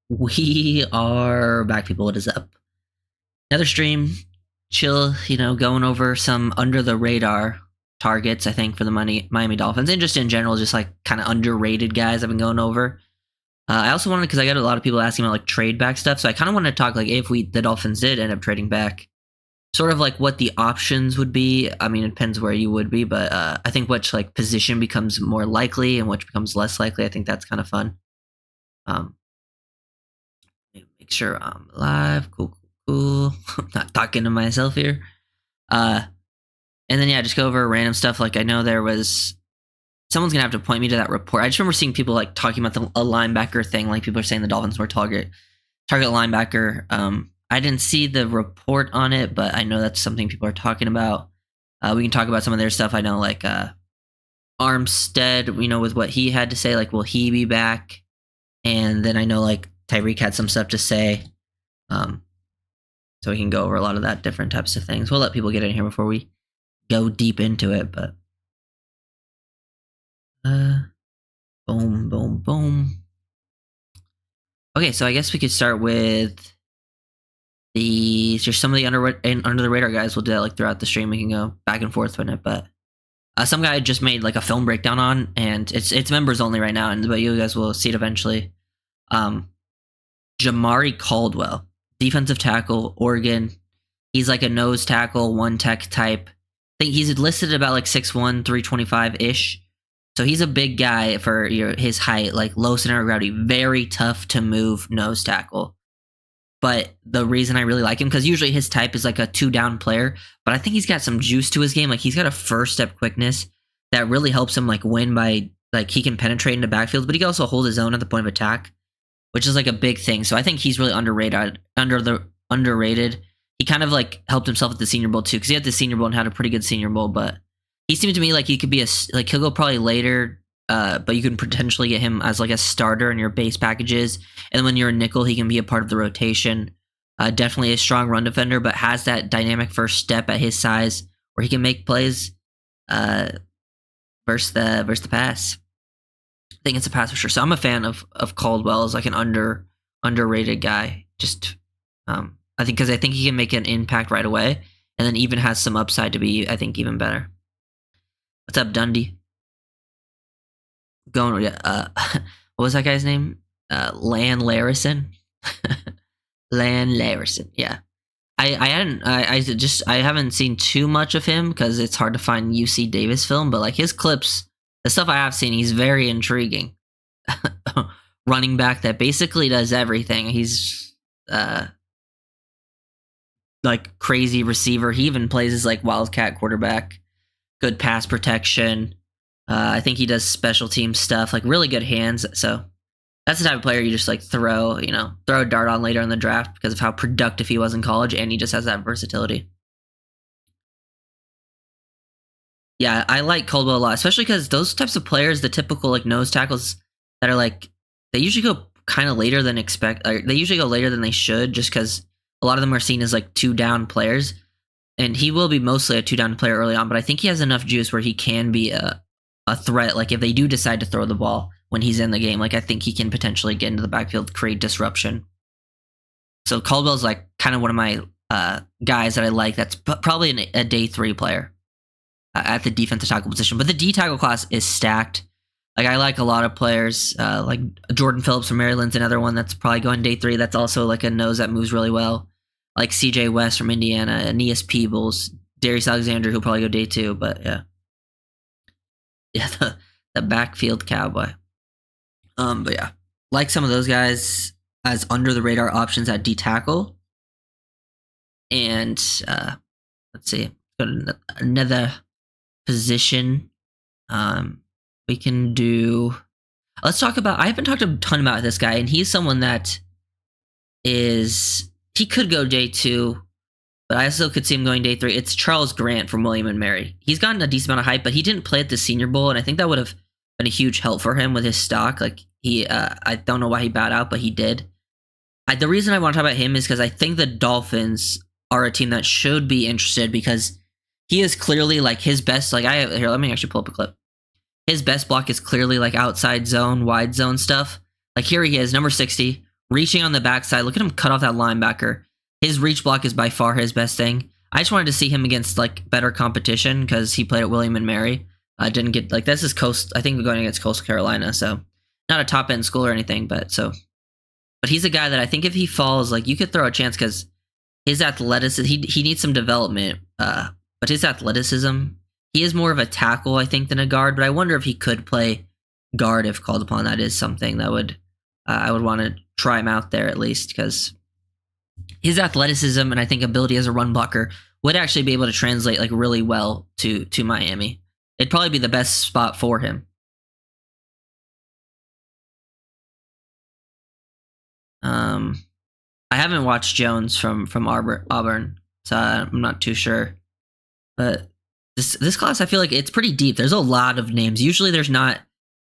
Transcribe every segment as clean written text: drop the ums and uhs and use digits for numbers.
We are back, people. What is up? Another stream, chill, going over some under the radar targets, I think, for the Miami Dolphins, and just in general, just like kind of underrated guys I've been going over. I also wanted, because I got a lot of people asking about like trade back stuff, so I kind of wanted to talk like if the Dolphins did end up trading back, sort of like what the options would be. I mean, it depends where you would be, but I think which like position becomes more likely and which becomes less likely. I think that's kind of fun. Make sure I'm live. Cool. I'm not talking to myself here. And then yeah, just go over random stuff. Like I know there was someone's gonna have to point me to that report. I just remember seeing people like talking about a linebacker thing. Like people are saying the Dolphins were target linebacker. I didn't see the report on it, but I know that's something people are talking about. We can talk about some of their stuff. I know like Armstead, with what he had to say, like will he be back? And then I know like Tyreek had some stuff to say. So we can go over a lot of that different types of things. We'll let people get in here before we go deep into it, but boom. Okay, so I guess we could start with some of the under the radar guys. We'll do that like throughout the stream. We can go back and forth with it, but some guy just made like a film breakdown on, and it's members only right now, but you guys will see it eventually. Jamari Caldwell, defensive tackle, Oregon. He's like a nose tackle, one tech type. I think he's listed at about like 6'1", 325-ish. So he's a big guy for his height, like low center of gravity, very tough to move nose tackle. But the reason I really like him, because usually his type is like a two-down player, but I think he's got some juice to his game. Like he's got a first-step quickness that really helps him like win by like he can penetrate into backfields, but he can also hold his own at the point of attack, which is like a big thing. So I think he's really underrated. He kind of like helped himself at the Senior Bowl too, because he had the Senior Bowl and had a pretty good Senior Bowl. But he seemed to me like he could be he'll go probably later, but you can potentially get him as like a starter in your base packages. And when you're a nickel, he can be a part of the rotation. Definitely a strong run defender, but has that dynamic first step at his size where he can make plays versus the pass. I think it's a pass for sure. So I'm a fan of Caldwell as like an underrated guy. Just I think he can make an impact right away, and then even has some upside to be, I think, even better. What's up, Dundee? What was that guy's name? Lan Larison. Lan Larison. Yeah. I haven't seen too much of him because it's hard to find UC Davis film, but like his clips, the stuff I have seen, he's very intriguing. Running back that basically does everything. He's like crazy receiver. He even plays as like wildcat quarterback. Good pass protection. I think he does special team stuff, like really good hands. So that's the type of player you just like throw a dart on later in the draft because of how productive he was in college, and he just has that versatility. Yeah, I like Caldwell a lot, especially because those types of players, the typical like nose tackles that are like, they usually go kind of later than they usually go later than they should, just because a lot of them are seen as like two down players, and he will be mostly a two down player early on. But I think he has enough juice where he can be a threat. Like if they do decide to throw the ball when he's in the game, like I think he can potentially get into the backfield, create disruption. So Caldwell's like kind of one of my guys that I like. That's probably a day 3 player at the defensive tackle position. But the D tackle class is stacked. Like I like a lot of players, like Jordan Phillips from Maryland's another one that's probably going day 3. That's also like a nose that moves really well. Like CJ West from Indiana, Aeneas Peebles, Darius Alexander, who'll probably go day 2. But yeah, the backfield cowboy. But yeah, like some of those guys as under the radar options at D tackle. And let's see, go to another position. We can do. Let's talk about. I haven't talked a ton about this guy, and he's someone that he could go day 2, but I still could see him going day 3. It's Charles Grant from William and Mary. He's gotten a decent amount of hype, but he didn't play at the Senior Bowl, and I think that would have been a huge help for him with his stock. Like I don't know why he bowed out, but he did. The reason I want to talk about him is because I think the Dolphins are a team that should be interested, because he is clearly like his best. Like here, let me actually pull up a clip. His best block is clearly like outside zone, wide zone stuff. Like here he is, number 60, reaching on the backside. Look at him cut off that linebacker. His reach block is by far his best thing. I just wanted to see him against like better competition because he played at William and Mary. Didn't get like this is Coast. I think we're going against Coastal Carolina, so not a top end school or anything, but he's a guy that I think if he falls, like you could throw a chance because his athleticism. He needs some development, but his athleticism. He is more of a tackle, I think, than a guard. But I wonder if he could play guard if called upon. That is something that would I would want to try him out there at least because his athleticism and I think ability as a run blocker would actually be able to translate like really well to Miami. It'd probably be the best spot for him. I haven't watched Jones from Auburn, so I'm not too sure. But this class, I feel like it's pretty deep. There's a lot of names. Usually, there's not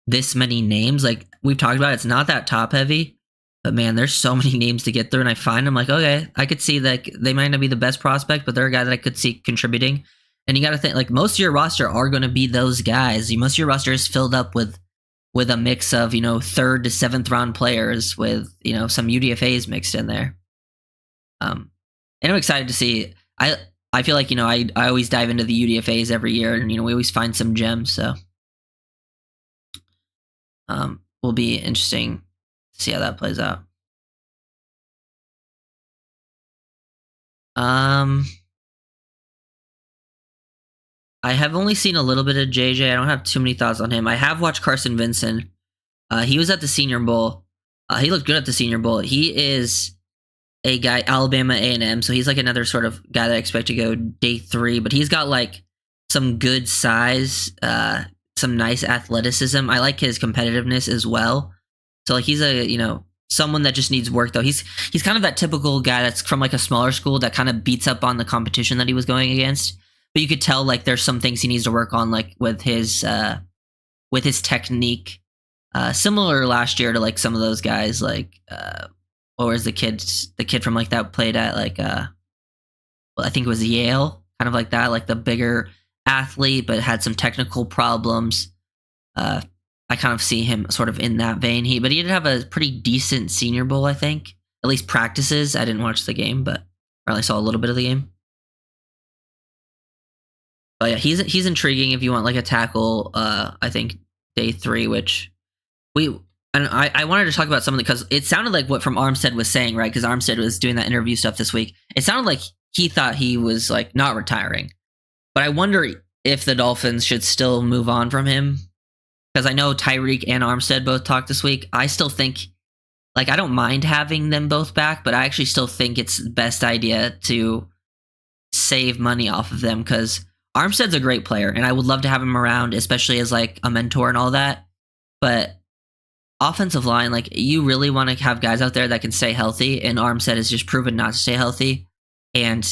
this many names. Like we've talked about, it's not that top heavy. But man, there's so many names to get through, and I find them like, okay, I could see that they might not be the best prospect, but they're a guy that I could see contributing. And you got to think like most of your roster are going to be those guys. Most of your roster is filled up with a mix of, 3rd to 7th round players with, some UDFAs mixed in there. And I'm excited to see. I feel like, I always dive into the UDFAs every year and, we always find some gems. So will be interesting to see how that plays out. I have only seen a little bit of JJ. I don't have too many thoughts on him. I have watched Carson Vincent. He was at the Senior Bowl. He looked good at the Senior Bowl. He is a guy, Alabama A&M, so he's like another sort of guy that I expect to go day 3, but he's got like some good size, some nice athleticism. I like his competitiveness as well. So like he's a, someone that just needs work though. He's kind of that typical guy that's from like a smaller school that kind of beats up on the competition that he was going against. But you could tell like there's some things he needs to work on, like with his technique. Similar last year to like some of those guys, like what was the kid from like that played at like I think it was Yale, kind of like that, like the bigger athlete but had some technical problems. I kind of see him sort of in that vein. But he did have a pretty decent Senior Bowl, I think. At least practices. I didn't watch the game, but I only saw a little bit of the game. But yeah, he's intriguing if you want like a tackle. I think day 3, which I wanted to talk about something because it sounded like what from Armstead was saying, right? Because Armstead was doing that interview stuff this week. It sounded like he thought he was like not retiring, but I wonder if the Dolphins should still move on from him because I know Tyreek and Armstead both talked this week. I still think like I don't mind having them both back, but I actually still think it's the best idea to save money off of them because Armstead's a great player, and I would love to have him around, especially as like a mentor and all that. But offensive line, like you really want to have guys out there that can stay healthy, and Armstead has just proven not to stay healthy. And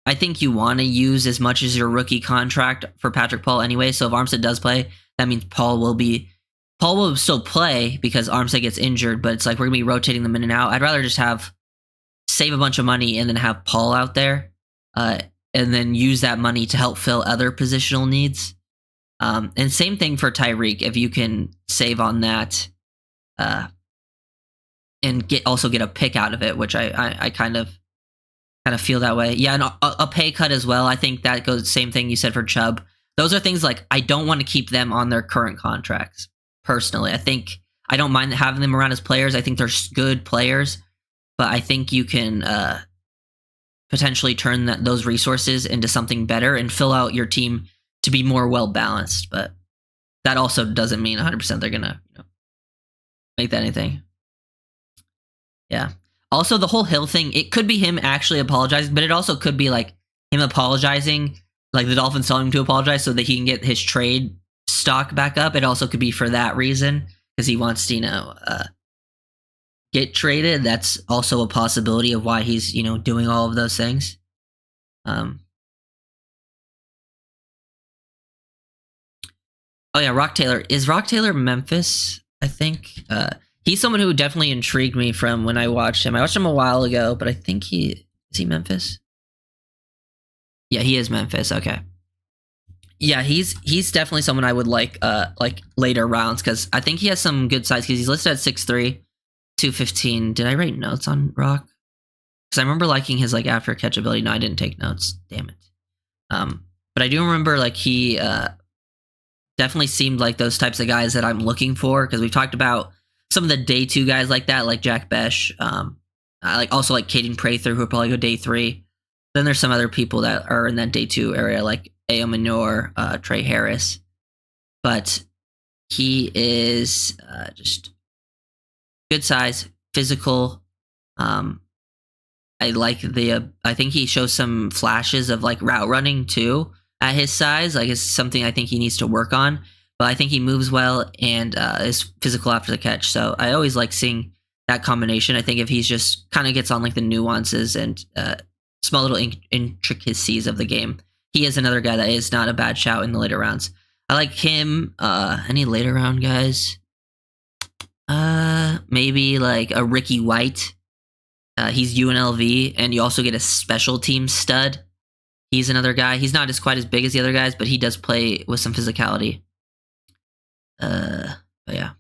I think you want to use as much as your rookie contract for Patrick Paul anyway. So if Armstead does play, that means Paul will still play because Armstead gets injured, but it's like we're gonna be rotating them in and out. I'd rather just save a bunch of money and then have Paul out there. And then use that money to help fill other positional needs. And same thing for Tyreek, if you can save on that and get a pick out of it, which I kind of feel that way. Yeah, and a pay cut as well. I think that goes same thing you said for Chubb. Those are things like I don't want to keep them on their current contracts, personally. I think I don't mind having them around as players. I think they're good players, but I think you can potentially turn those resources into something better and fill out your team to be more well-balanced. But that also doesn't mean 100% they're going to make that anything. Yeah. Also, the whole Hill thing, it could be him actually apologizing, but it also could be like him apologizing, like the Dolphins telling him to apologize so that he can get his trade stock back up. It also could be for that reason because he wants to, get traded. That's also a possibility of why he's, doing all of those things. Oh yeah, Rock Taylor. Is Rock Taylor Memphis? I think he's someone who definitely intrigued me from when I watched him. I watched him a while ago, but I think is he Memphis? Yeah, he is Memphis. Okay. Yeah, he's definitely someone I would like later rounds because I think he has some good size because he's listed at 6'3", 215. Did I write notes on Rock? Because I remember liking his like after catch ability. No, I didn't take notes. Damn it. But I do remember like he definitely seemed like those types of guys that I'm looking for, because we've talked about some of the day 2 guys like that, like Jack Besh. I like also like Caden Prather, who will probably go day 3. Then there's some other people that are in that day 2 area, like A.O. Manure, Trey Harris. But he is just good size, physical. I like I think he shows some flashes of like route running too at his size. Like it's something I think he needs to work on. But I think he moves well and is physical after the catch. So I always like seeing that combination. I think if he's just kind of gets on like the nuances and small little intricacies of the game, he is another guy that is not a bad shout in the later rounds. I like him. Any later round guys? Maybe like a Ricky White. He's UNLV, and you also get a special team stud. He's another guy. He's not quite as big as the other guys, but he does play with some physicality. But yeah.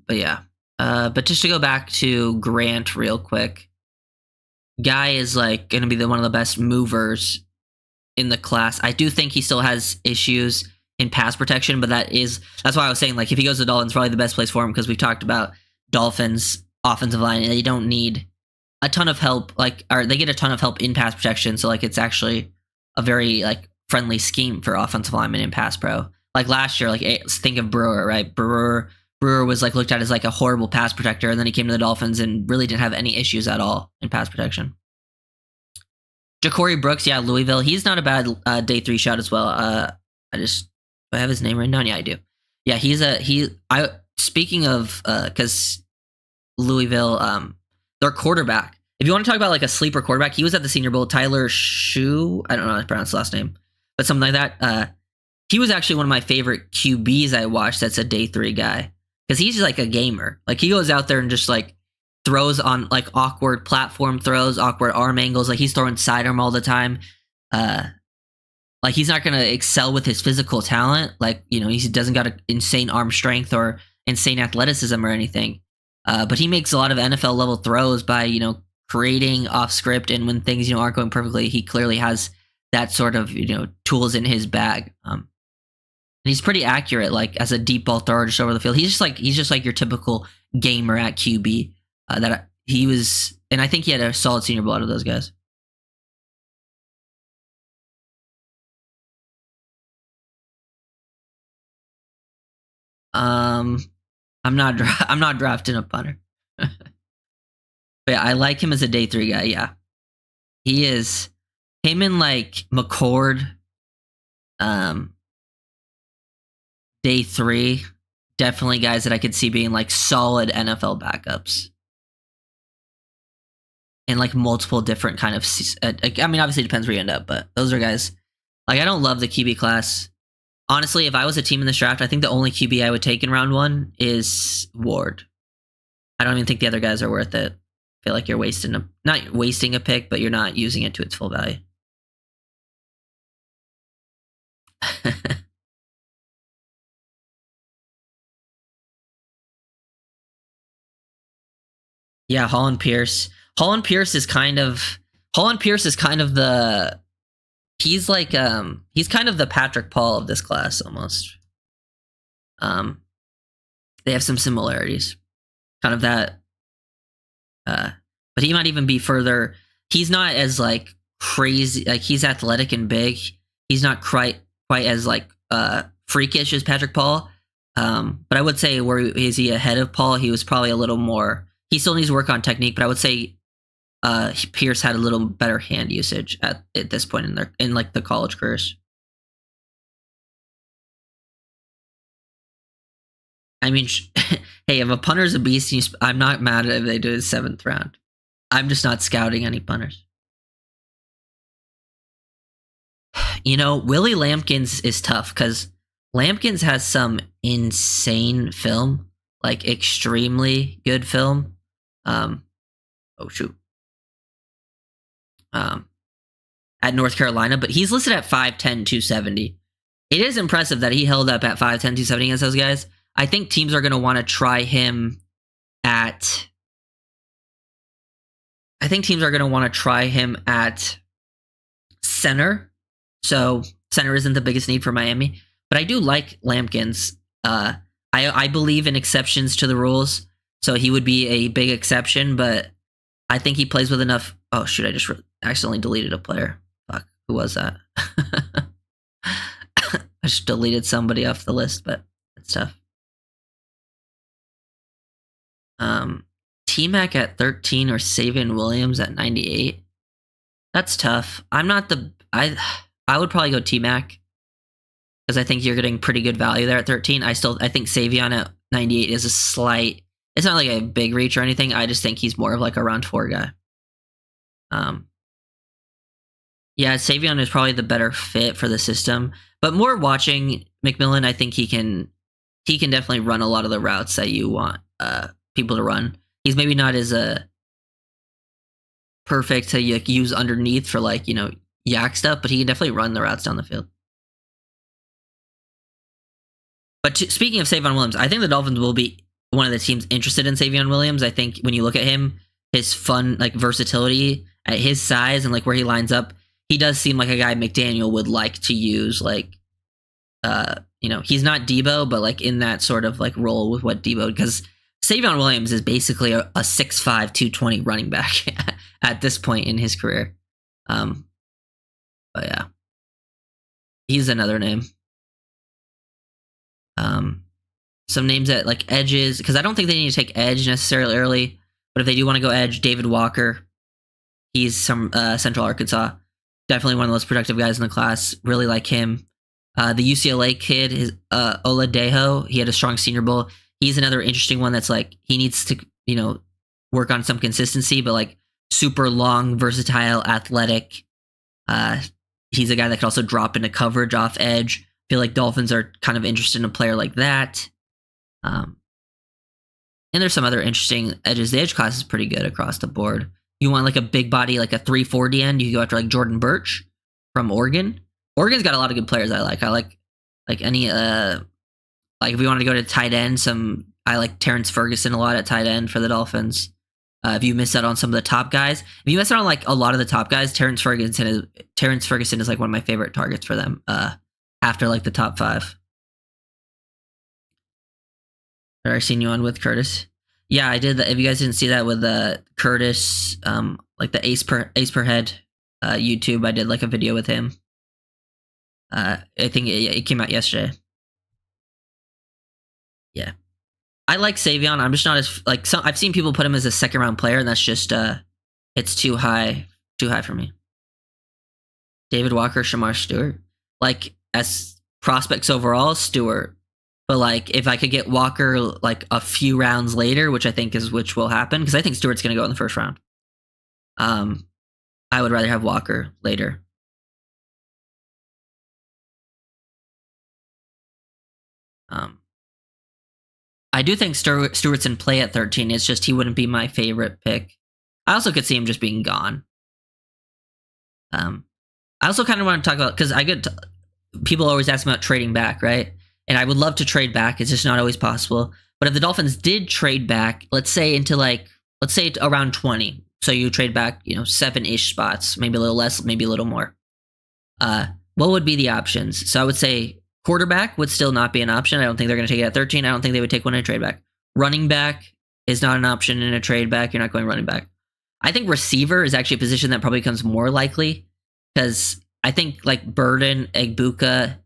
But yeah. But just to go back to Grant real quick, guy is like going to be one of the best movers in the class. I do think he still has issues in pass protection, but that's why I was saying like if he goes to Dolphins, probably the best place for him, because we've talked about Dolphins offensive line and they don't need a ton of help, or they get a ton of help in pass protection. So like it's actually a very like friendly scheme for offensive linemen in pass pro. Like last year, like think of Brewer, right? Brewer was like looked at as like a horrible pass protector, and then he came to the Dolphins and really didn't have any issues at all in pass protection. Ja'Cory Brooks, yeah, Louisville. He's not a bad day 3 shot as well. Do I have his name written down? Yeah, I do. Yeah, speaking of, because Louisville, their quarterback. If you want to talk about like a sleeper quarterback, he was at the Senior Bowl. Tyler Shue, I don't know how to pronounce his last name, but something like that. He was actually one of my favorite QBs I watched. That's a day 3 guy, because he's like a gamer. Like he goes out there and just like throws on like awkward platform throws, awkward arm angles. Like he's throwing sidearm all the time. Like he's not going to excel with his physical talent. Like, you know, he doesn't got an insane arm strength or insane athleticism or anything. But he makes a lot of NFL level throws by, you know, creating off script. And when things, you know, aren't going perfectly, he clearly has that sort of, you know, tools in his bag. And he's pretty accurate, like as a deep ball thrower just over the field. He's just like your typical gamer at QB. That he was, and I think he had a solid Senior Bowl out of those guys. I'm not drafting a punter. But yeah, I like him as a day 3 guy. Yeah, he is. Him and like McCord, day 3, definitely guys that I could see being like solid NFL backups. In like multiple different kind of, I mean, obviously it depends where you end up, but those are guys. Like I don't love the QB class. Honestly, if I was a team in this draft, I think the only QB I would take in round 1 is Ward. I don't even think the other guys are worth it. I feel like you're not wasting a pick, but you're not using it to its full value. Yeah, Holland Pierce. Holland Pierce is kind of the he's kind of the Patrick Paul of this class almost. They have some similarities. Kind of that but he might even be further. He's not as like crazy, like he's athletic and big. He's not quite as like freakish as Patrick Paul. But I would say, where is he ahead of Paul? He was probably a little more. He still needs to work on technique, but I would say Pierce had a little better hand usage at this point in like the college careers. I mean, hey, if a punter's a beast, I'm not mad if they do it 7th round. I'm just not scouting any punters. You know, Willie Lampkins is tough because Lampkins has some insane film, like extremely good film. Oh shoot. at North Carolina, but he's listed at 5'10", 270. It is impressive that he held up at 5'10", 270 against those guys. I think teams are going to want to try him at... I think teams are going to want to try him at center. So center isn't the biggest need for Miami. But I do like Lampkins. I believe in exceptions to the rules. So he would be a big exception, but I think he plays with enough... Oh, shoot, I just accidentally deleted a player. Fuck, who was that? I just deleted somebody off the list, but it's tough. T-Mac at 13 or Savion Williams at 98. That's tough. I'm not the... I would probably go T-Mac because I think you're getting pretty good value there at 13. I think Savion at 98 is a slight... It's not like a big reach or anything. I just think he's more of like a round 4 guy. Yeah, Savion is probably the better fit for the system. But more watching McMillan, I think he can definitely run a lot of the routes that you want people to run. He's maybe not as perfect to use underneath for like, yak stuff, but he can definitely run the routes down the field. But speaking of Savion Williams, I think the Dolphins will be one of the teams interested in Savion Williams. I think when you look at him, his fun, like versatility at his size and like where he lines up, he does seem like a guy McDaniel would like to use. Like, he's not Debo, but like in that sort of like role with what Debo, because Savion Williams is basically a 6'5", 220 running back at this point in his career. But yeah, he's another name. Some names at like edges, because I don't think they need to take edge necessarily early, but if they do want to go edge, David Walker, he's from Central Arkansas, definitely one of the most productive guys in the class. Really like him. The UCLA kid is Oladejo. He had a strong Senior Bowl. He's another interesting one that's like he needs to work on some consistency, but like super long, versatile, athletic. He's a guy that could also drop into coverage off edge. I feel like Dolphins are kind of interested in a player like that. And there's some other interesting edges. The edge class is pretty good across the board. You want like a big body, like a 340 end, you go after like Jordan Birch from Oregon. Oregon's got a lot of good players I like. I like any like if we wanted to go to tight end, I like Terrence Ferguson a lot at tight end for the Dolphins. If you miss out on some of the top guys, if you miss out on like a lot of the top guys, Terrence Ferguson is like one of my favorite targets for them. After like the top 5. Have I seen you on with Curtis? Yeah, I did. If you guys didn't see that with Curtis, like the ace per head YouTube, I did like a video with him. I think it came out yesterday. Yeah, I like Savion. I'm just not as like I've seen people put him as a 2nd round player, and that's just it's too high for me. David Walker, Shamar Stewart, like as prospects overall, Stewart. But like if I could get Walker like a few rounds later, which will happen, because I think Stewart's going to go in the 1st round. I would rather have Walker later. I do think Stewart's in play at 13. It's just he wouldn't be my favorite pick. I also could see him just being gone. I also kind of want to talk about, because people always ask me about trading back, right? And I would love to trade back. It's just not always possible. But if the Dolphins did trade back, let's say around 20. So you trade back, 7-ish spots, maybe a little less, maybe a little more. What would be the options? So I would say quarterback would still not be an option. I don't think they're going to take it at 13. I don't think they would take one in a trade back. Running back is not an option in a trade back. You're not going running back. I think receiver is actually a position that probably becomes more likely, because I think like Burden, Egbuka,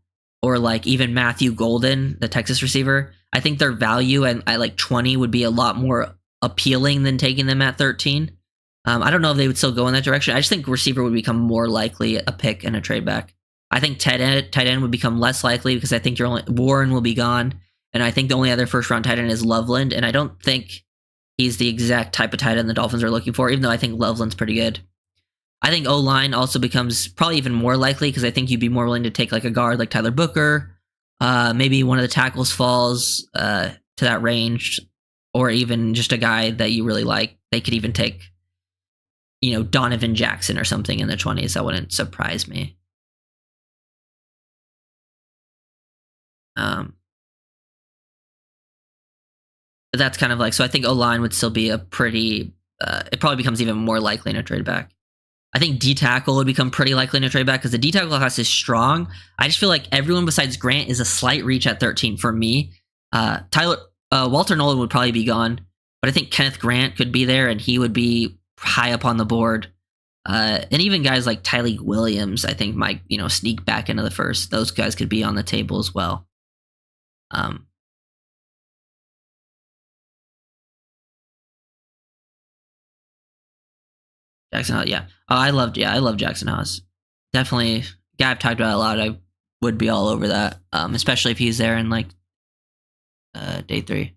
or like even Matthew Golden, the Texas receiver, I think their value at like 20 would be a lot more appealing than taking them at 13. I don't know if they would still go in that direction. I just think receiver would become more likely a pick in a trade back. I think tight end would become less likely, because I think Warren will be gone, and I think the only other 1st round tight end is Loveland, and I don't think he's the exact type of tight end the Dolphins are looking for, even though I think Loveland's pretty good. I think O-line also becomes probably even more likely, because I think you'd be more willing to take like a guard like Tyler Booker, maybe one of the tackles falls to that range, or even just a guy that you really like. They could even take Donovan Jackson or something in the 20s. That wouldn't surprise me. But that's kind of like, so I think O-line would still be a pretty, it probably becomes even more likely in a trade back. I think D tackle would become pretty likely in a trade back because the D tackle class is strong. I just feel like everyone besides Grant is a slight reach at 13 for me. Walter Nolan would probably be gone, but I think Kenneth Grant could be there and he would be high up on the board. And even guys like Tyleik Williams, I think might, sneak back into the first. Those guys could be on the table as well. Jackson Haas, yeah. I love Jackson Haas. Definitely, guy I've talked about a lot. I would be all over that, especially if he's there in like day 3.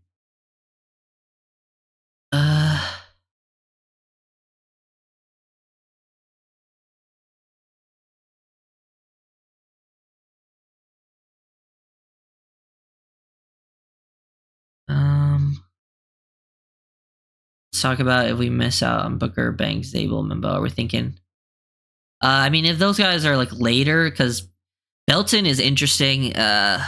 Let's talk about if we miss out on Booker, Banks, Zabel, Mimbo. We're thinking. I mean, if those guys are like later, because Belton is interesting. NC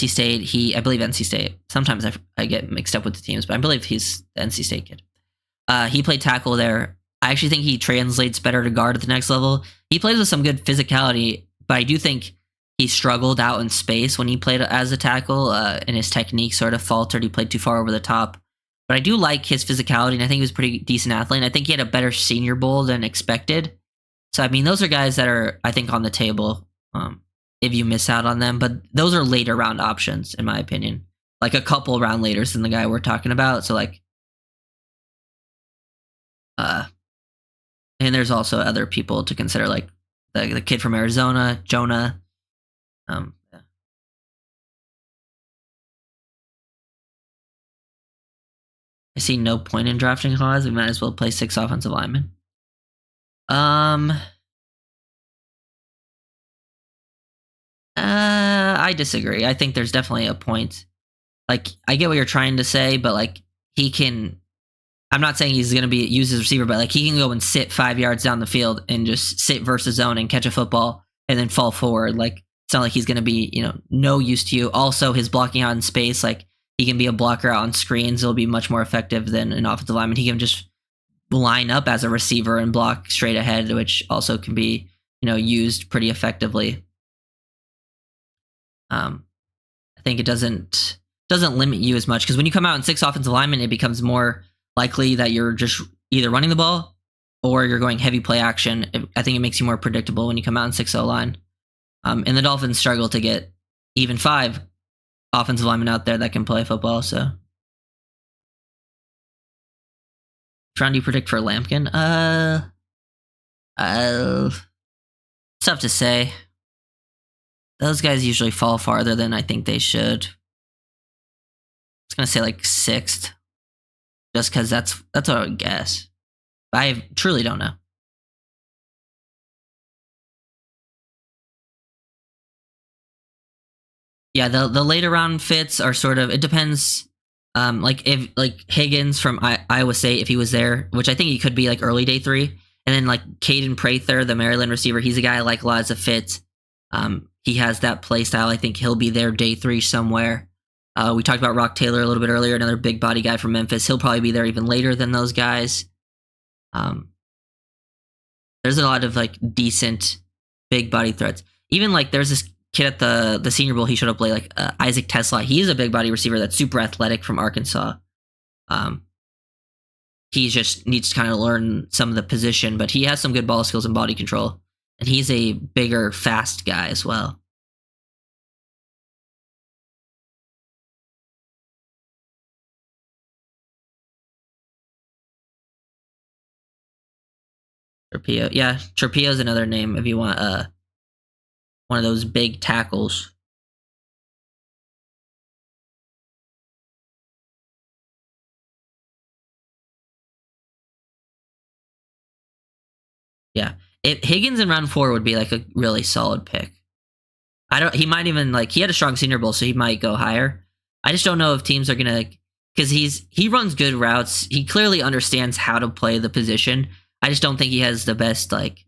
State. I believe NC State. Sometimes I get mixed up with the teams, but I believe he's the NC State kid. He played tackle there. I actually think he translates better to guard at the next level. He plays with some good physicality, but I do think he struggled out in space when he played as a tackle, and his technique sort of faltered. He played too far over the top. But I do like his physicality, and I think he was a pretty decent athlete. And I think he had a better Senior Bowl than expected. So, I mean, those are guys that are, I think, on the table if you miss out on them. But those are later round options, in my opinion. Like a couple round later than the guy we're talking about. So, like, and there's also other people to consider, like the kid from Arizona, Jonah. Yeah. I see no point in drafting Haas. We might as well play 6 offensive linemen. I disagree. I think there's definitely a point. Like, I get what you're trying to say, but like he can. I'm not saying he's going to be used as a receiver, but like he can go and sit 5 yards down the field and just sit versus zone and catch a football and then fall forward. Like, it's not like he's going to be, no use to you. Also, his blocking out in space, like he can be a blocker out on screens. It'll be much more effective than an offensive lineman. He can just line up as a receiver and block straight ahead, which also can be, used pretty effectively. I think it doesn't limit you as much because when you come out in 6 offensive linemen, it becomes more likely that you're just either running the ball or you're going heavy play action. I think it makes you more predictable when you come out in 6 line. And the Dolphins struggle to get even 5 offensive linemen out there that can play football. So, which round do you predict for Lampkin? It's tough to say. Those guys usually fall farther than I think they should. I was gonna say like 6th, just because that's what I would guess. But I truly don't know. Yeah, the later round fits are sort of, it depends. Like if like Higgins from Iowa State, if he was there, which I think he could be like early day 3, and then like Caden Prather, the Maryland receiver, he's a guy I like a lot as a fit. He has that play style. I think he'll be there day 3 somewhere. We talked about Rock Taylor a little bit earlier, another big body guy from Memphis. He'll probably be there even later than those guys. There's a lot of like decent big body threats. Even like there's this kid at the Senior Bowl, he showed up late, like Isaac Tesla. He's a big body receiver that's super athletic from Arkansas. He just needs to kind of learn some of the position, but he has some good ball skills and body control. And he's a bigger, fast guy as well. Trapio. Yeah, Trapio's another name if you want one of those big tackles. Yeah. Higgins in round 4 would be like a really solid pick. He might even like, he had a strong Senior Bowl, so he might go higher. I just don't know if teams are gonna because he runs good routes. He clearly understands how to play the position. I just don't think he has the best like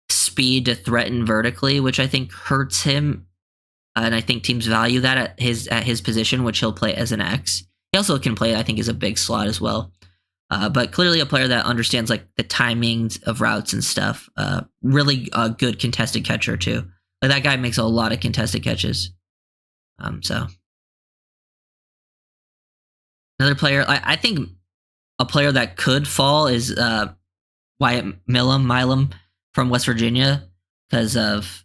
speed to threaten vertically, which I think hurts him. And I think teams value that at his position, which he'll play as an X. He also can play, I think, as a big slot as well. But clearly a player that understands like the timings of routes and stuff. Really a good contested catcher too. Like, that guy makes a lot of contested catches. So another player, I think a player that could fall is Wyatt Milam from West Virginia because of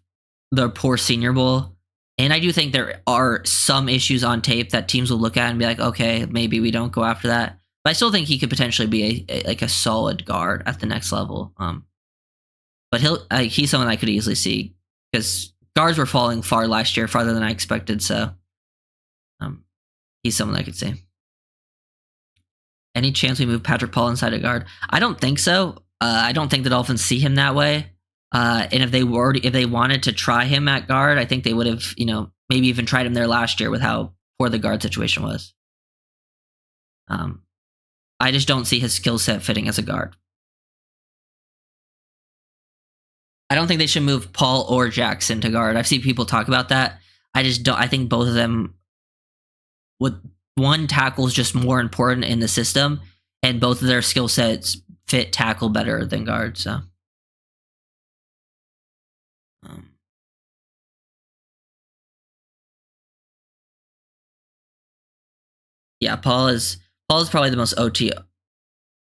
the poor Senior Bowl. And I do think there are some issues on tape that teams will look at and be like, okay, maybe we don't go after that. But I still think he could potentially be a solid guard at the next level. But he's someone I could easily see because guards were falling far last year, farther than I expected. So he's someone I could see. Any chance we move Patrick Paul inside a guard? I don't think so. I don't think the Dolphins see him that way. And if they wanted to try him at guard, I think they would have, maybe even tried him there last year with how poor the guard situation was. I just don't see his skill set fitting as a guard. I don't think they should move Paul or Jackson to guard. I've seen people talk about that. I just don't. I think both of them one tackle is just more important in the system, and both of their skill sets fit tackle better than guard. So. Yeah, Paul is probably the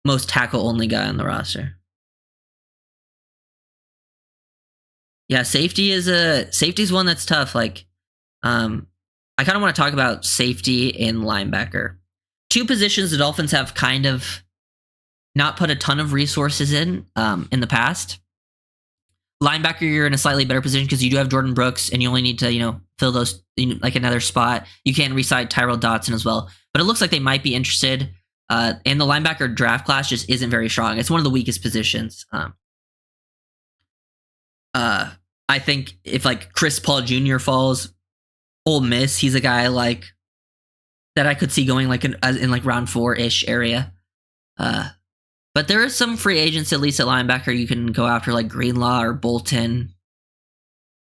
most tackle only guy on the roster. Yeah, safety is one that's tough. Like, I kind of want to talk about safety and linebacker. Two positions the Dolphins have kind of not put a ton of resources in the past. Linebacker, you're in a slightly better position because you do have Jordan Brooks, and you only need to, fill those like another spot. You can re-sign Tyrell Dotson as well, but it looks like they might be interested. And the linebacker draft class just isn't very strong. It's one of the weakest positions. I think if like Chris Paul Jr. falls, Ole Miss, he's a guy like that I could see going like in like round 4-ish area. But there are some free agents, at least at linebacker, you can go after, like Greenlaw or Bolton.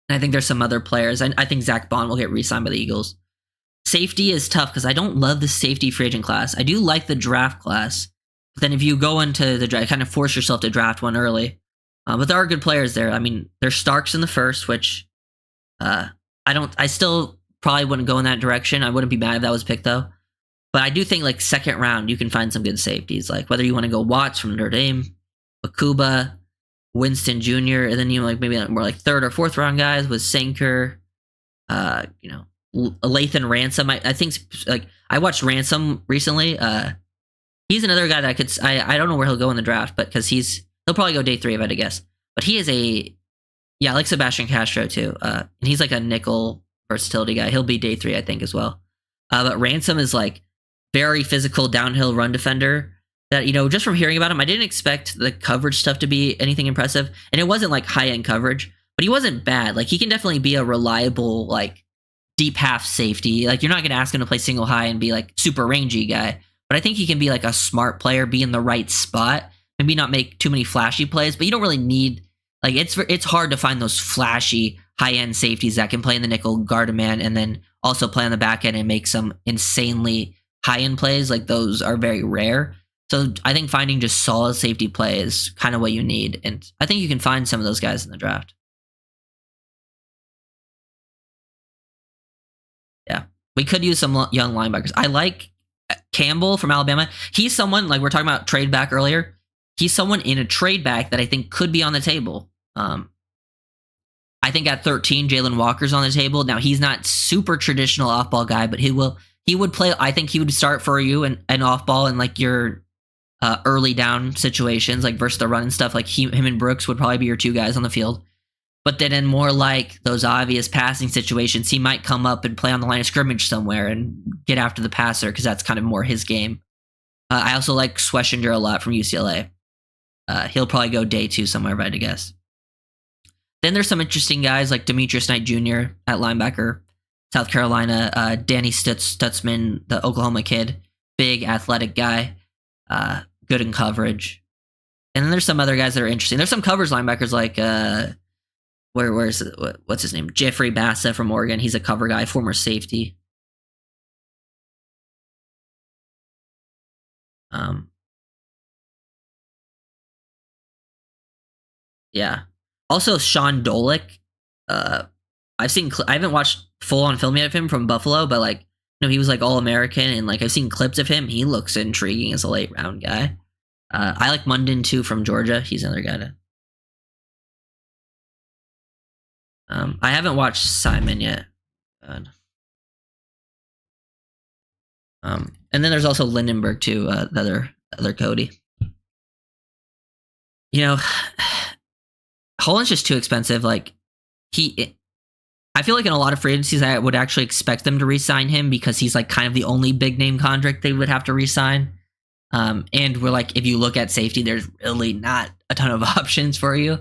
And I think there's some other players. I think Zach Bond will get re-signed by the Eagles. Safety is tough because I don't love the safety free agent class. I do like the draft class. But then if you go into the draft, kind of force yourself to draft one early. But there are good players there. I mean, there's Starks in the first, which I still probably wouldn't go in that direction. I wouldn't be mad if that was picked, though. But I do think, like, second round, you can find some good safeties. Like, whether you want to go Watts from Notre Dame, Akuba, Winston Jr., and then, maybe more like third or fourth round guys with Sanker, Lathan Ransom. I think, like, I watched Ransom recently. He's another guy that I don't know where he'll go in the draft, but because he'll probably go day 3 if I had to guess. But he is like Sebastian Castro, too. And he's like a nickel versatility guy. He'll be day 3, I think, as well. But Ransom is, like, very physical downhill run defender that, just from hearing about him, I didn't expect the coverage stuff to be anything impressive. And it wasn't like high-end coverage, but he wasn't bad. Like, he can definitely be a reliable, like, deep half safety. Like, you're not going to ask him to play single high and be like super rangy guy, but I think he can be like a smart player, be in the right spot, maybe not make too many flashy plays, but you don't really need, like, it's hard to find those flashy high-end safeties that can play in the nickel, guard a man, and then also play on the back end and make some insanely high-end plays. Like, those are very rare. So I think finding just solid safety play is kind of what you need. And I think you can find some of those guys in the draft. Yeah. We could use some young linebackers. I like Campbell from Alabama. He's someone, like we're talking about trade back earlier. He's someone in a trade back that I think could be on the table. I think at 13, Jalen Walker's on the table. Now, he's not super traditional off-ball guy, but he would play. I think he would start for you and off-ball in like your early down situations, like versus the run and stuff. Like him and Brooks would probably be your 2 guys on the field. But then in more like those obvious passing situations, he might come up and play on the line of scrimmage somewhere and get after the passer because that's kind of more his game. I also like Schwessinger a lot from UCLA. He'll probably go day 2 somewhere, if I had to guess. Then there's some interesting guys like Demetrius Knight Jr. at linebacker, South Carolina, Danny Stutzman, the Oklahoma kid. big athletic guy, good in coverage. And then there's some other guys that are interesting. There's some coverage linebackers like what's his name? Jeffrey Bassa from Oregon. He's a cover guy, former safety. Yeah. Also, Sean Dolick. I haven't watched full on film yet of him from Buffalo, but like, he was like All American, and like I've seen clips of him. He looks intriguing as a late round guy. I like Munden too from Georgia. He's another guy to. I haven't watched Simon yet. And then there's also Lindenberg too, the other Cody. Holland's just too expensive. Like I feel like in a lot of free agencies, I would actually expect them to re-sign him because he's like kind of the only big name contract they would have to re-sign. And we're like, if you look at safety, there's really not a ton of options for you.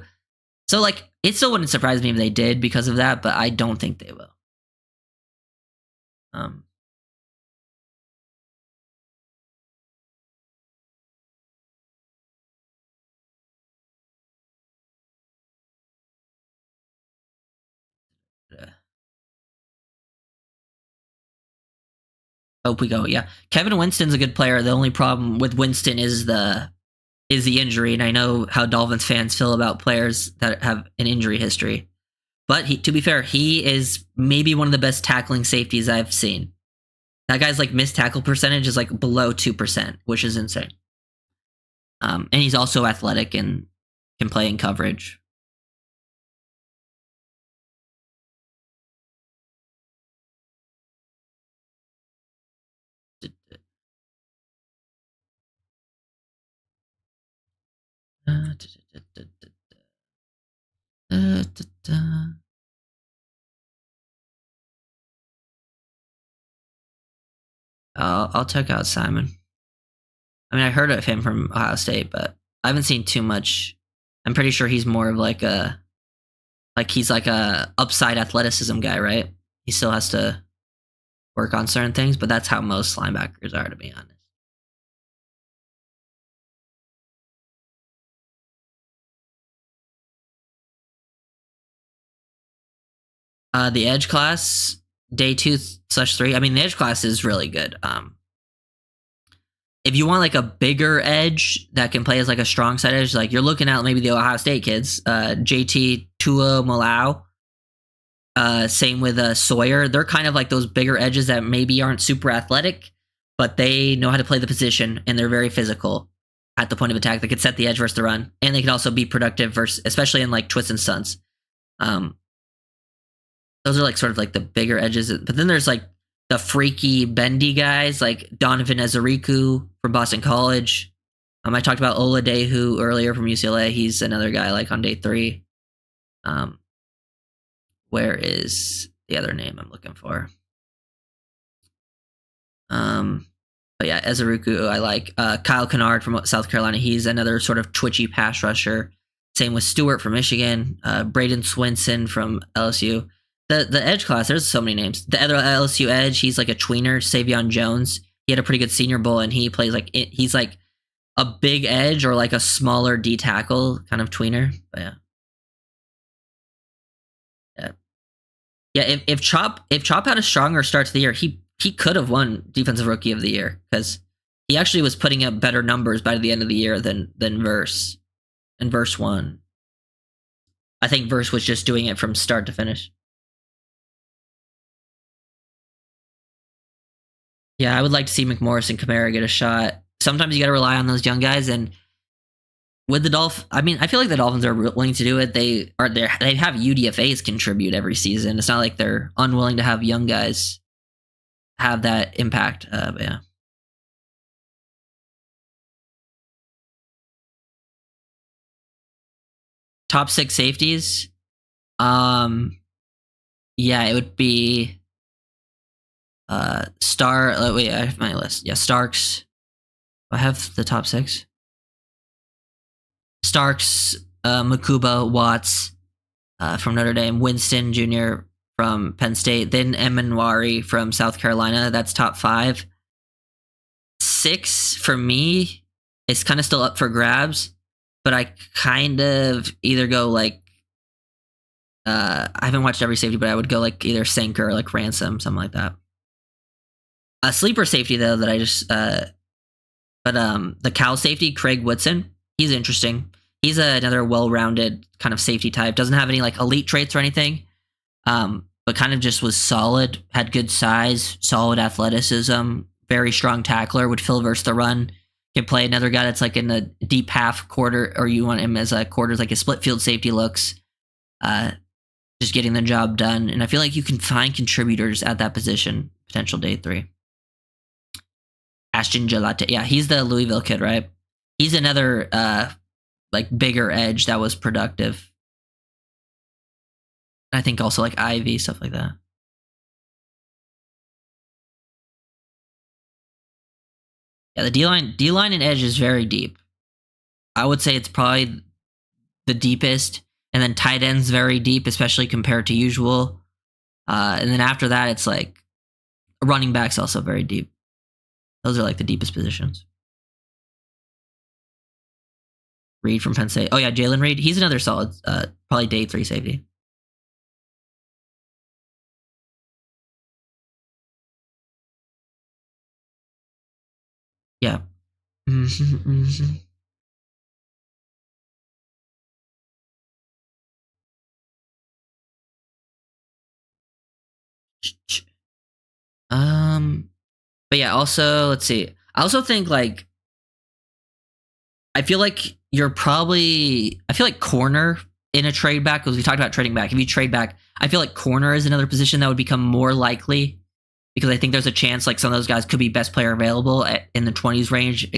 So like, it still wouldn't surprise me if they did because of that, but I don't think they will. Hope we go. Yeah, Kevin Winston's a good player. The only problem with Winston is the injury, and I know how Dolphins fans feel about players that have an injury history. But to be fair, he is maybe one of the best tackling safeties I've seen. That guy's like missed tackle percentage is like below 2%, which is insane. And he's also athletic and can play in coverage. I'll check out Simon. I mean, I heard of him from Ohio State, but I haven't seen too much. I'm pretty sure he's more of like he's like a upside athleticism guy, right? He still has to work on certain things, but that's how most linebackers are, to be honest. The edge class, day 2/3. I mean, the edge class is really good. If you want like a bigger edge that can play as like a strong side edge, like you're looking at maybe the Ohio State kids, JT Tuimoloau. Same with Sawyer. They're kind of like those bigger edges that maybe aren't super athletic, but they know how to play the position and they're very physical at the point of attack. They could set the edge versus the run, and they can also be productive versus, especially in like twists and stunts. Those are like sort of like the bigger edges. But then there's like the freaky bendy guys like Donovan Ezeriku from Boston College. I talked about Oladeju earlier from UCLA. He's another guy like on day 3. Where is the other name I'm looking for? But yeah, Ezeriku I like. Kyle Kennard from South Carolina. He's another sort of twitchy pass rusher. Same with Stewart from Michigan. Braden Swinson from LSU. The edge class, there's so many names. The other LSU edge, he's like a tweener, Savion Jones. He had a pretty good Senior Bowl, and he plays like he's like a big edge or like a smaller D tackle kind of tweener. But yeah. If Chop had a stronger start to the year, he could have won Defensive Rookie of the Year because he actually was putting up better numbers by the end of the year than Verse. And Verse won. I think Verse was just doing it from start to finish. Yeah, I would like to see McMorris and Kamara get a shot. Sometimes you got to rely on those young guys, and with the Dolphins, I mean, I feel like the Dolphins are willing to do it. They have UDFAs contribute every season. It's not like they're unwilling to have young guys have that impact. But yeah. Top 6 safeties. Yeah, it would be wait, I have my list. Yeah, Starks. I have the top 6. Starks, Makuba, Watts from Notre Dame, Winston Jr. from Penn State, then Emanwari from South Carolina. That's top 5. 6 for me is kind of still up for grabs, but I kind of either go like I haven't watched every safety, but I would go like either Sinker or like Ransom, something like that. A sleeper safety though that I just the Cal safety, Craig Woodson, he's interesting. He's another well-rounded kind of safety type. Doesn't have any like elite traits or anything, but kind of just was solid. Had good size, solid athleticism, very strong tackler. Would fill versus the run. Can play another guy that's like in the deep half quarter, or you want him as a quarter, like a split field safety looks. Just getting the job done, and I feel like you can find contributors at that position. Potential day 3. Ashton Gelate, yeah, he's the Louisville kid, right? He's another like bigger edge that was productive. I think also like Ivy, stuff like that. Yeah, the D-line and edge is very deep. I would say it's probably the deepest, and then tight ends very deep, especially compared to usual. And then after that, it's like running backs also very deep. Those are like the deepest positions. Reed from Penn State. Oh yeah, Jalen Reed. He's another solid, probably day 3 safety. Yeah. Mm-hmm, mm-hmm. But yeah, also let's see. I also think like I feel like corner in a trade back, because we talked about trading back. If you trade back, I feel like corner is another position that would become more likely, because I think there's a chance like some of those guys could be best player available in the 20s range,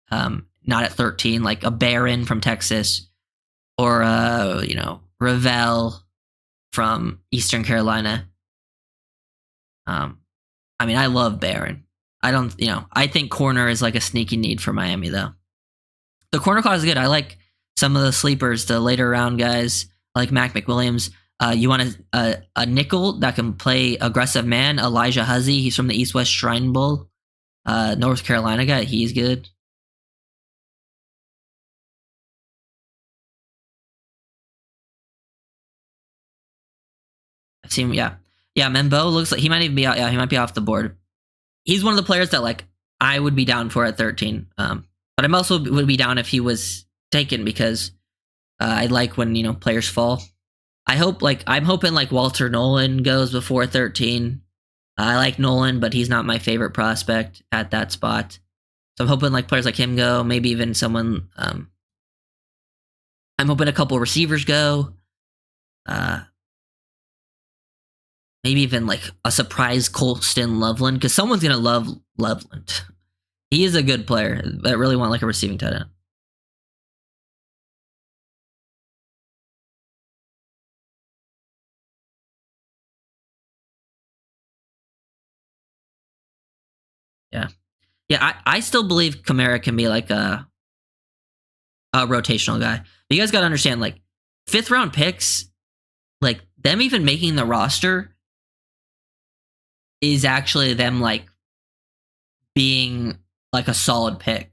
not at 13, like a Barron from Texas, or Ravel from Eastern Carolina. I mean, I love Barron. I think corner is like a sneaky need for Miami though. The corner class is good. I like some of the sleepers, the later round guys, like Mac McWilliams. You want a nickel that can play aggressive man, Elijah Huzzy. He's from the East West Shrine Bowl, North Carolina guy. He's good. I've seen him, yeah. Yeah, Membo looks like he might even be out. Yeah, he might be off the board. He's one of the players that like I would be down for at 13. But I'm also would be down if he was taken, because I like when players fall. I'm hoping like Walter Nolan goes before 13. I like Nolan, but he's not my favorite prospect at that spot. So I'm hoping like players like him go. Maybe even someone. I'm hoping a couple receivers go. Maybe even like a surprise Colston Loveland, because someone's gonna love Loveland. He is a good player. I really want like a receiving tight end. Yeah. Yeah, I still believe Kamara can be like a rotational guy. But you guys got to understand, like 5th round picks, like them even making the roster is actually them like being like a solid pick,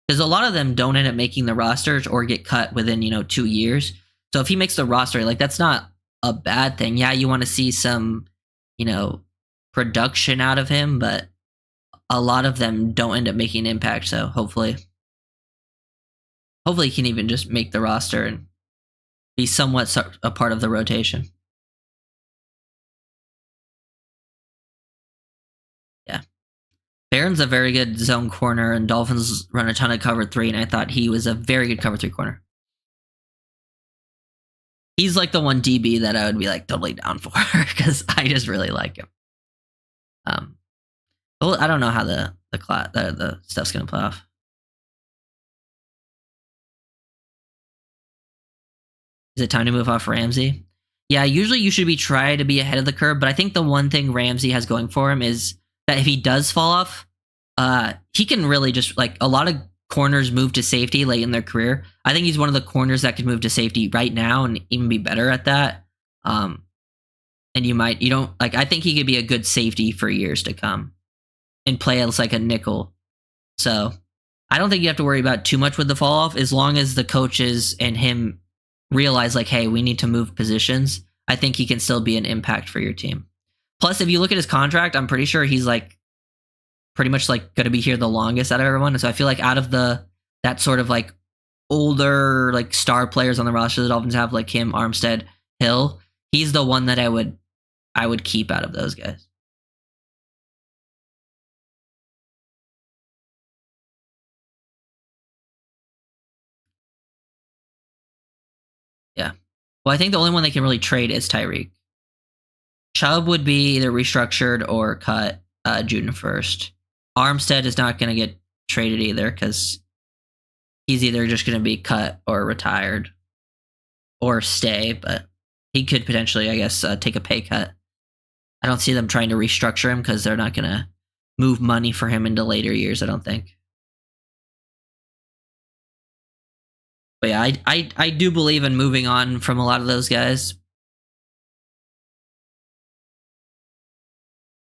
because a lot of them don't end up making the rosters or get cut within 2 years. So if he makes the roster, like that's not a bad thing. Yeah, you want to see some production out of him, but a lot of them don't end up making an impact. So hopefully he can even just make the roster and be somewhat a part of the rotation. Yeah. Barron's a very good zone corner, and Dolphins run a ton of cover 3, and I thought he was a very good cover 3 corner. He's like the one DB that I would be like totally down for, because I just really like him. Well, I don't know how the stuff's gonna play off. Is it time to move off Ramsey? Yeah, usually you should try to be ahead of the curve, but I think the one thing Ramsey has going for him is that if he does fall off, he can really just like a lot of corners move to safety late in their career. I think he's one of the corners that could move to safety right now and even be better at that. And I think he could be a good safety for years to come and play as like a nickel. So I don't think you have to worry about too much with the fall off as long as the coaches and him realize, like, hey, we need to move positions. I think he can still be an impact for your team. Plus, if you look at his contract, I'm pretty sure he's like pretty much like going to be here the longest out of everyone. So I feel like out of that sort of like older like star players on the roster the Dolphins have, like him, Armstead, Hill, he's the one that I would keep out of those guys. Yeah. Well, I think the only one they can really trade is Tyreek. Chubb would be either restructured or cut June 1st. Armstead is not going to get traded either because he's either just going to be cut or retired or stay, but he could potentially, I guess, take a pay cut. I don't see them trying to restructure him because they're not going to move money for him into later years, I don't think. But yeah, I do believe in moving on from a lot of those guys.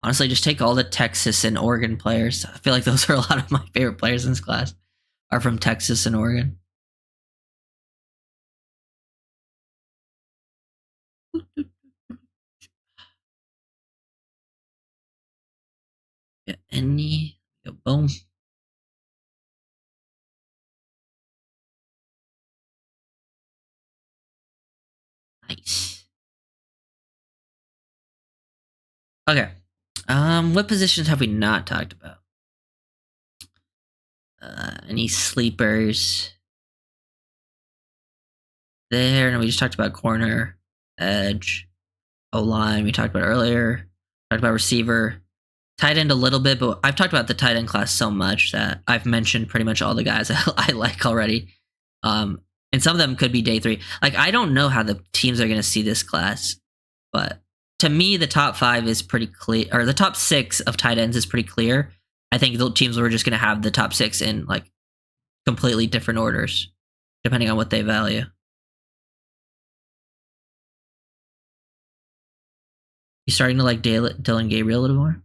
Honestly, just take all the Texas and Oregon players. I feel like those are a lot of my favorite players in this class are from Texas and Oregon. Yeah, boom. Nice. Okay. What positions have we not talked about? Any sleepers? There, no, we just talked about corner, edge, O-line, we talked about earlier. Talked about receiver. Tight end a little bit, but I've talked about the tight end class so much that I've mentioned pretty much all the guys I like already. And some of them could be day 3. Like, I don't know how the teams are going to see this class, but to me, the top 5 is pretty clear, or the top 6 of tight ends is pretty clear. I think the teams were just going to have the top 6 in like completely different orders, depending on what they value. You starting to like Dylan Gabriel a little more?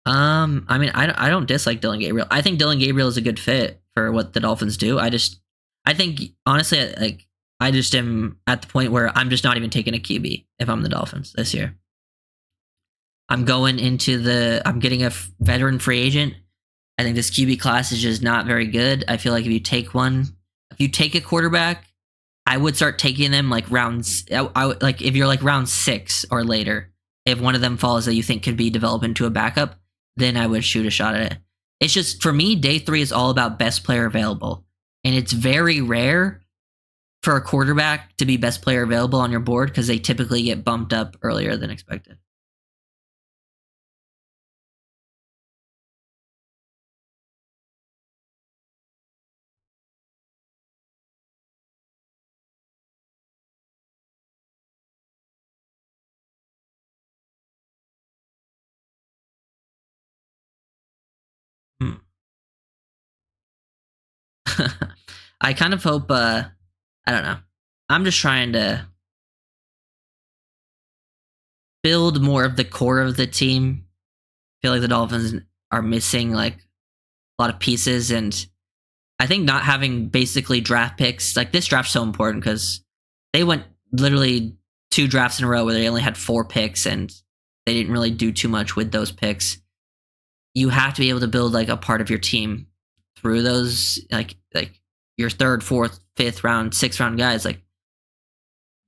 I mean, I don't dislike Dylan Gabriel. I think Dylan Gabriel is a good fit for what the Dolphins do. I think honestly, like I just am at the point where I'm just not even taking a QB if I'm the Dolphins this year. I'm getting a veteran free agent. I think this QB class is just not very good. I feel like if you take a quarterback, I would start taking them like rounds. Like if you're like round 6 or later. If one of them falls that you think could be developed into a backup, then I would shoot a shot at it. It's just, for me, day 3 is all about best player available. And it's very rare for a quarterback to be best player available on your board because they typically get bumped up earlier than expected. Hmm. I kind of hope, I don't know. I'm just trying to build more of the core of the team. I feel like the Dolphins are missing like a lot of pieces, and I think not having basically draft picks, like this draft's so important because they went literally 2 drafts in a row where they only had 4 picks and they didn't really do too much with those picks. You have to be able to build like a part of your team through those, like your 3rd, 4th, 5th round, 6th round guys. Like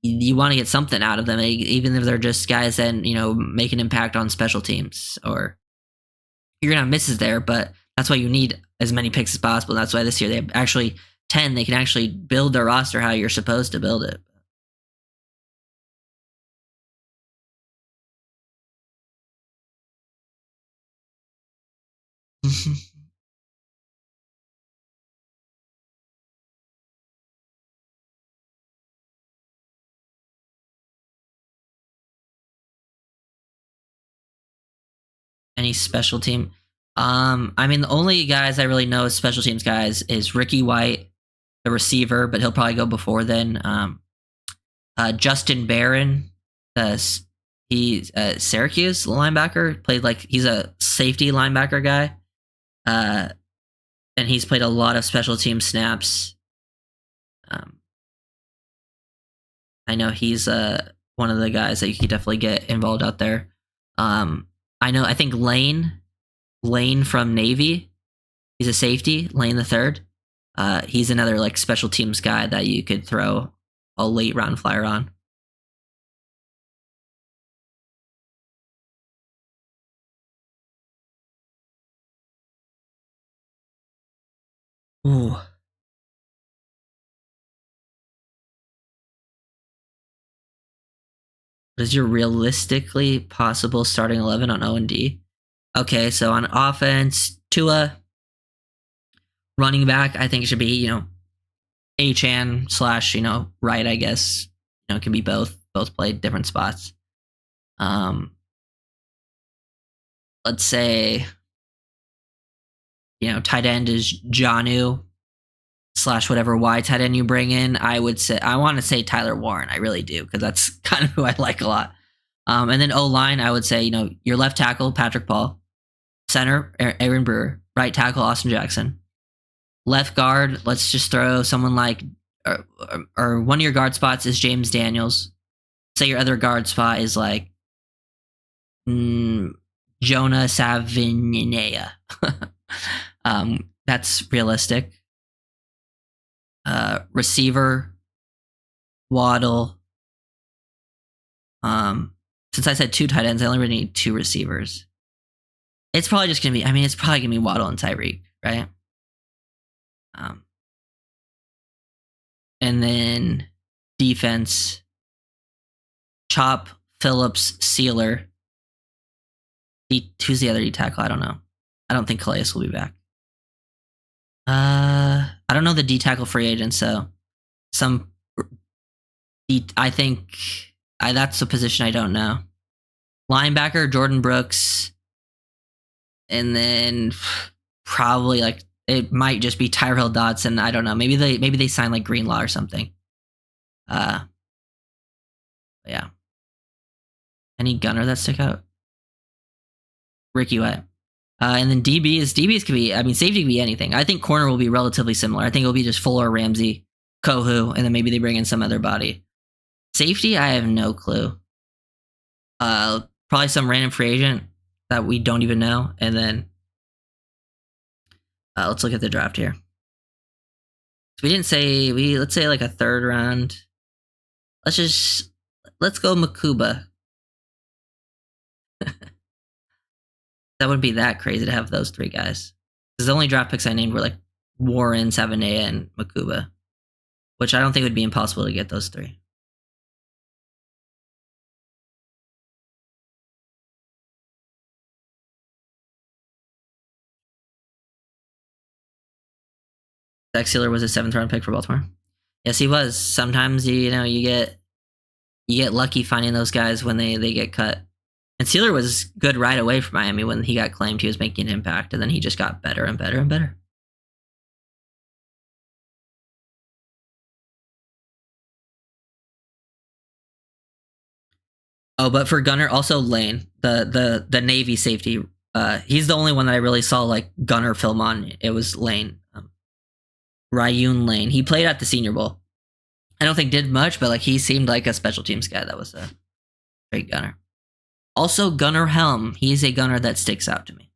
you want to get something out of them, even if they're just guys that, make an impact on special teams, or you're gonna have misses there, but that's why you need as many picks as possible. That's why this year they have actually 10. They can actually build their roster how you're supposed to build it. Any special team? I mean, the only guys I really know as special teams guys is Ricky White, the receiver, but he'll probably go before then. Justin Barron, he's Syracuse linebacker, played like he's a safety linebacker guy. and he's played a lot of special team snaps. Um, I know he's one of the guys that you could definitely get involved out there. I think Lane from Navy, he's a safety, Lane the third. He's another like special teams guy that you could throw a late round flyer on. Ooh. What is your realistically possible starting 11 on O&D? Okay, so on offense, Tua, running back, I think it should be, Achan slash, right, I guess. It can be both. Both play different spots. Let's say, tight end is Janu slash whatever Y tight end you bring in. I want to say Tyler Warren. I really do, because that's kind of who I like a lot. And then O-line, I would say, your left tackle, Patrick Paul. Center, Aaron Brewer. Right tackle, Austin Jackson. Left guard, let's just throw someone like, or one of your guard spots is James Daniels. Say your other guard spot is like Jonah Savinea. That's realistic. Receiver, Waddle. Since I said 2 tight ends, I only really need 2 receivers. It's probably just gonna be. It's probably gonna be Waddle and Tyreek, right? And then defense, Chop, Phillips, Sealer. Who's the other D tackle? I don't know. I don't think Calais will be back. I don't know the D tackle free agent, so I think that's a position I don't know. Linebacker, Jordan Brooks, and then probably like it might just be Tyrell Dodson. I don't know. Maybe they sign like Greenlaw or something. Yeah. Any gunner that stick out? Ricky White. And then DBs could be. Safety could be anything. I think corner will be relatively similar. I think it'll be just Fuller, Ramsey, Kohu, and then maybe they bring in some other body. Safety, I have no clue. Probably some random free agent that we don't even know. And then let's look at the draft here. So let's say like a 3rd round. Let's go Makuba. That wouldn't be that crazy to have those 3 guys. Because the only draft picks I named were like Warren, Savinea, and Makuba, which I don't think would be impossible to get those 3. Zach Sealer was a 7th round pick for Baltimore. Yes, he was. Sometimes you get lucky finding those guys when they get cut. And Sealer was good right away for Miami. When he got claimed, he was making an impact, and then he just got better and better and better. Oh, but for Gunner, also Lane, the Navy safety. He's the only one that I really saw like Gunner film on. It was Lane, Ryun Lane. He played at the Senior Bowl. I don't think did much, but like he seemed like a special teams guy that was a great gunner. Also, Gunnar Helm. He's a gunner that sticks out to me.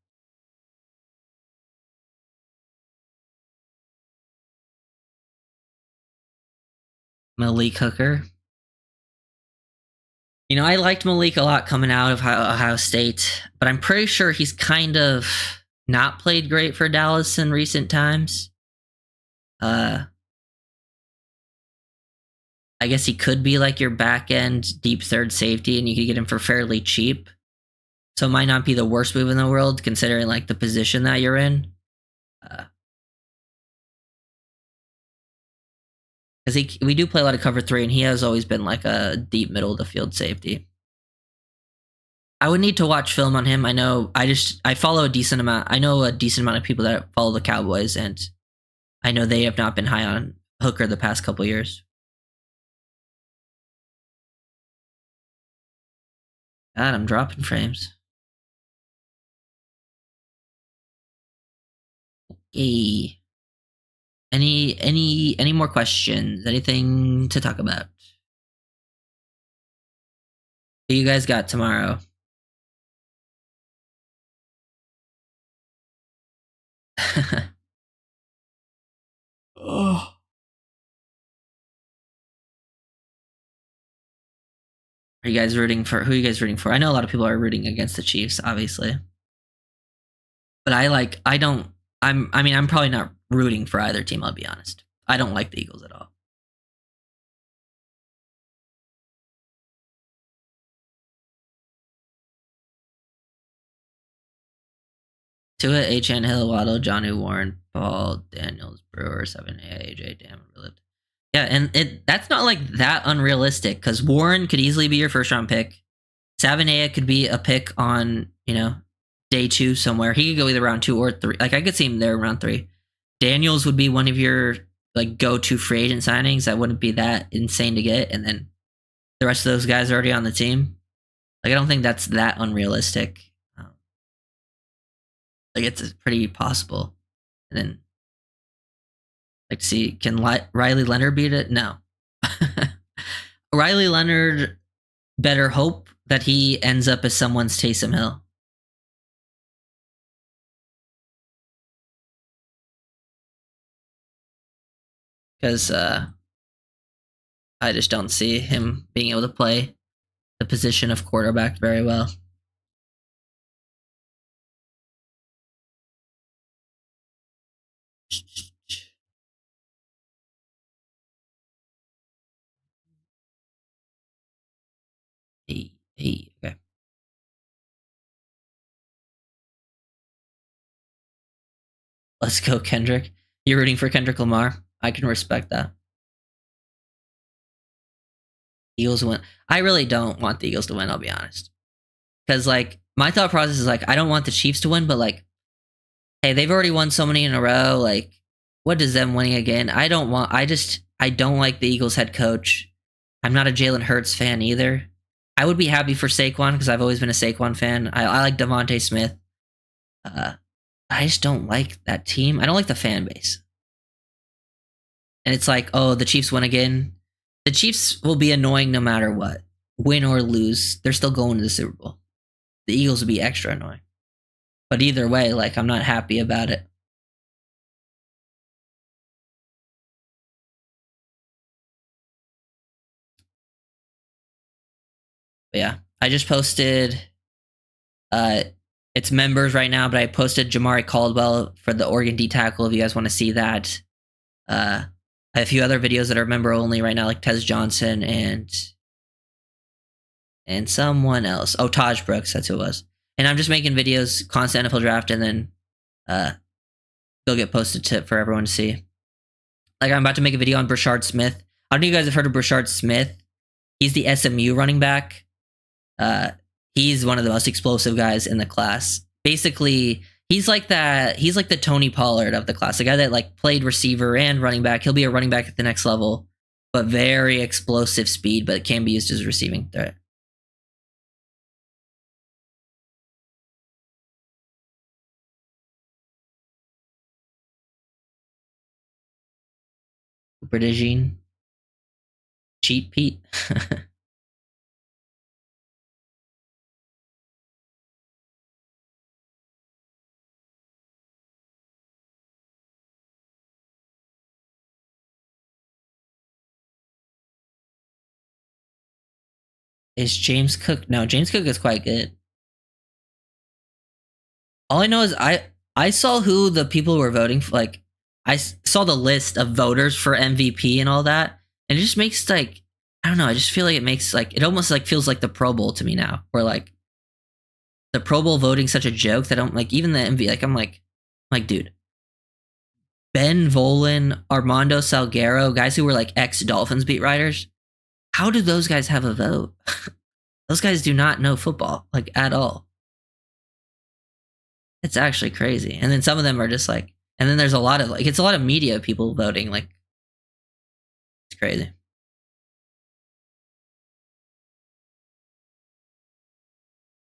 Malik Hooker. I liked Malik a lot coming out of Ohio State, but I'm pretty sure he's kind of not played great for Dallas in recent times. I guess he could be like your back end deep 3rd safety, and you could get him for fairly cheap. So it might not be the worst move in the world considering like the position that you're in. Because we do play a lot of cover 3, and he has always been like a deep middle of the field safety. I would need to watch film on him. I know I follow a decent amount. I know a decent amount of people that follow the Cowboys, and I know they have not been high on Hooker the past couple years. God, I'm dropping frames. Hey, any more questions? Anything to talk about? Who you guys got tomorrow? Oh. Are you guys rooting for who are you guys rooting for? I know a lot of people are rooting against the Chiefs, obviously. But I don't I'm probably not rooting for either team, I'll be honest. I don't like the Eagles at all. Tua, H.N. Hill, Waddle, Johnny Warren, Paul, Daniels, Brewer, 7A, AJ, damn, really. Yeah, and that's not like that unrealistic because Warren could easily be your first round pick. Savanea could be a pick on, day 2 somewhere. He could go either round 2 or 3. Like I could see him there round 3. Daniels would be one of your like go-to free agent signings. That wouldn't be that insane to get, and then the rest of those guys are already on the team. Like I don't think that's that unrealistic. Like it's pretty possible. And then like see, can Riley Leonard beat it? No. Riley Leonard better hope that he ends up as someone's Taysom Hill. Because I just don't see him being able to play the position of quarterback very well. Okay. Let's go, Kendrick. You're rooting for Kendrick Lamar. I can respect that. Eagles win. I really don't want the Eagles to win, I'll be honest. Because, like, my thought process is, like, I don't want the Chiefs to win, but, like, hey, they've already won so many in a row. Like, what does them winning again? I don't like the Eagles head coach. I'm not a Jalen Hurts fan either. I would be happy for Saquon because I've always been a Saquon fan. I like Devontae Smith. I just don't like that team. I don't like the fan base. And it's like, oh, the Chiefs win again. The Chiefs will be annoying no matter what. Win or lose, they're still going to the Super Bowl. The Eagles will be extra annoying. But either way, like, I'm not happy about it. But yeah, I just posted, it's members right now, but I posted Jamari Caldwell for the Oregon D tackle if you guys want to see that. I have a few other videos that are member only right now, like Tez Johnson and someone else. Oh, Taj Brooks, that's who it was. And I'm just making videos, constant NFL draft, and then they'll get posted for everyone to see. Like I'm about to make a video on Brashard Smith. I don't know if you guys have heard of Brashard Smith. He's the SMU running back. He's one of the most explosive guys in the class. Basically, he's like the Tony Pollard of the class, the guy that like played receiver and running back. He'll be a running back at the next level, but very explosive speed, but it can be used as a receiving threat. Bridegine. Cheat Pete. Is James Cook? No, James Cook is quite good. All I know is I saw who the people were voting for. Like I saw the list of voters for MVP and all that, and it just makes like I don't know. I just feel like it makes like it almost like feels like the Pro Bowl to me now, where like the Pro Bowl voting such a joke that I don't like even the MVP. Like I'm like dude, Ben Volen, Armando Salguero, guys who were like ex Dolphins beat writers. How do those guys have a vote? Those guys do not know football like at all. It's actually crazy. And then some of them are just like, and then there's a lot of like, it's a lot of media people voting. Like, it's crazy.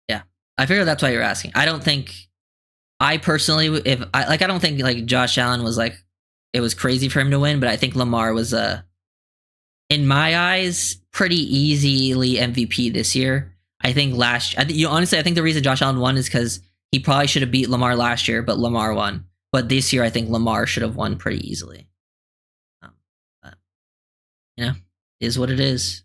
Yeah. I figured that's why you're asking. I don't think I personally, if I like, I don't think like Josh Allen was like it was crazy for him to win, but I think Lamar was in my eyes pretty easily MVP this year. I think I think you honestly, I think the reason Josh Allen won is because he probably should have beat Lamar last year, but Lamar won. But this year, I think Lamar should have won pretty easily. Um, but, you know, is what it is.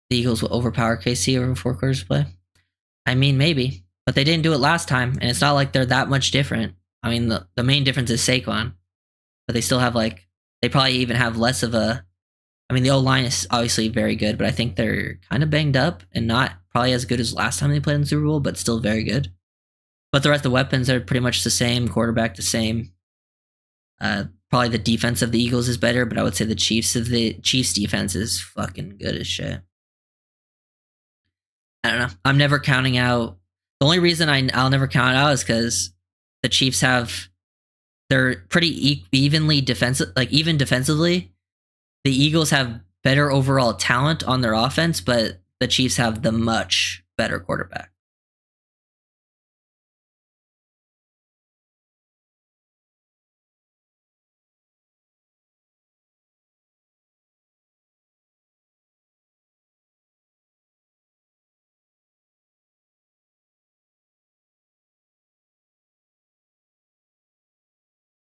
The Eagles will overpower KC over 4 quarters of play. I mean, maybe, but they didn't do it last time, and it's not like they're that much different. I mean, the main difference is Saquon, but they still have like they probably even have less of a. I mean, the O line is obviously very good, but I think they're kind of banged up and not probably as good as last time they played in the Super Bowl, but still very good. But the rest of the weapons are pretty much the same. Quarterback the same. Probably the defense of the Eagles is better, but I would say the Chiefs defense is fucking good as shit. I don't know. I'm never counting out. The only reason I'll never count out is because the Chiefs have they're pretty evenly defensive, like even defensively. The Eagles have better overall talent on their offense, but the Chiefs have the much better quarterback.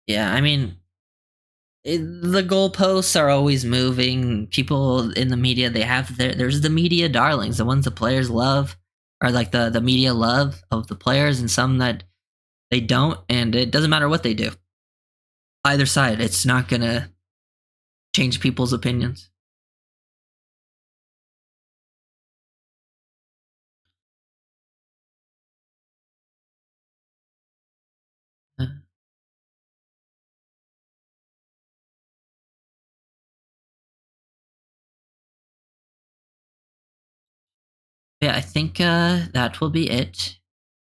Yeah, I mean, the goalposts are always moving. People in the media, they have there's the media darlings, the ones the players love, or like the media love of the players, and some that they don't, and it doesn't matter what they do. Either side, it's not gonna change people's opinions. Uh, yeah, I think that will be it.